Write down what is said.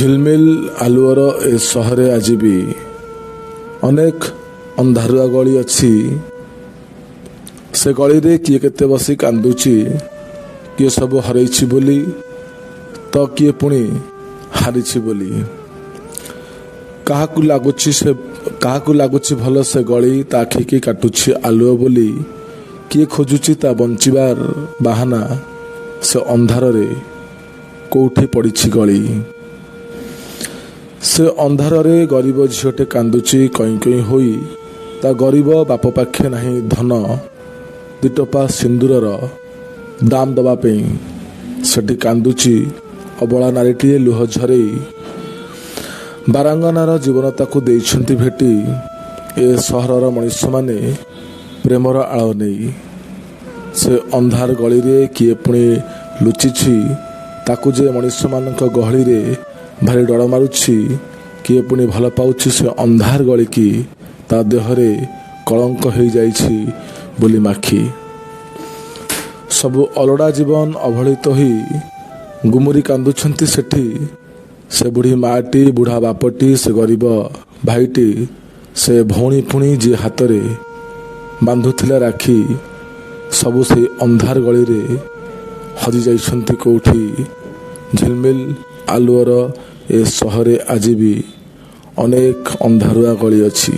ଝିଲମିଲ ଆଲୁଅର ଏ ସହରେ ଆଜି ବି ଅନେକ ଅନ୍ଧାରୁଆ ଗଳି ଅଛି। ସେ ଗଳିରେ କିଏ କେତେ ବସି କାନ୍ଦୁଛି, କିଏ ସବୁ ହରେଇଛି ବୋଲି ତ କିଏ ପୁଣି ହାରିଛି ବୋଲି। କାହାକୁ ଲାଗୁଛି ଭଲ ସେ ଗଳି, ତା ଆଖିକି କାଟୁଛି ଆଲୁଅ ବୋଲି। କିଏ ଖୋଜୁଛି ତା ବଞ୍ଚିବାର ବାହାନା, ସେ ଅନ୍ଧାରରେ କୋଉଠି ପଡ଼ିଛି ଗଳି। ସେ ଅନ୍ଧାରରେ ଗରିବ ଝିଅଟେ କାନ୍ଦୁଛି କଇଁ କଇଁ ହୋଇ। ତା ଗରିବ ବାପ ପାଖେ ନାହିଁ ଧନ, ଦିଟୋପା ସିନ୍ଦୁରର ଦାମ ଦେବା ପାଇଁ। ସେଠି କାନ୍ଦୁଛି ଅବଳା ନାରୀଟିଏ ଲୁହ ଝରେଇ। ବାରାଙ୍ଗନାର ଜୀବନ ତାକୁ ଦେଇଛନ୍ତି ଭେଟି, ଏ ସହରର ମଣିଷମାନେ ପ୍ରେମର ଆଳ ନେଇ। ସେ ଅନ୍ଧାର ଗଳିରେ କିଏ ପୁଣି ଲୁଚିଛି, ତାକୁ ଯେ ମଣିଷମାନଙ୍କ ଗହଳିରେ ଭାରି ଡର ମାରୁଛି। କିଏ ପୁଣି ଭଲ ପାଉଛି ସେ ଅନ୍ଧାର ଗଳିକି, ତା ଦେହରେ କଳଙ୍କ ହେଇଯାଇଛି ବୋଲି ମାଖି। ସବୁ ଅଲୋଡ଼ା ଜୀବନ ଅବହେଳିତ ହୋଇ ଗୁମୁରି କାନ୍ଦୁଛନ୍ତି ସେଠି। ସେ ବୁଢ଼ୀ ମାଆଟି, ବୁଢ଼ା ବାପଟି, ସେ ଗରିବ ଭାଇଟି, ସେ ଭଉଣୀ ପୁଣି ଯିଏ ହାତରେ ବାନ୍ଧୁଥିଲା ରାକ୍ଷୀ, ସବୁ ସେଇ ଅନ୍ଧାର ଗଳିରେ ହଜିଯାଇଛନ୍ତି କୋଉଠି। ଝିଲମିଲ ଆଲୁଅର ଏ ସହରେ ଆଜି ବି ଅନେକ ଅନ୍ଧାରୁଆ ଗଳି ଅଛି।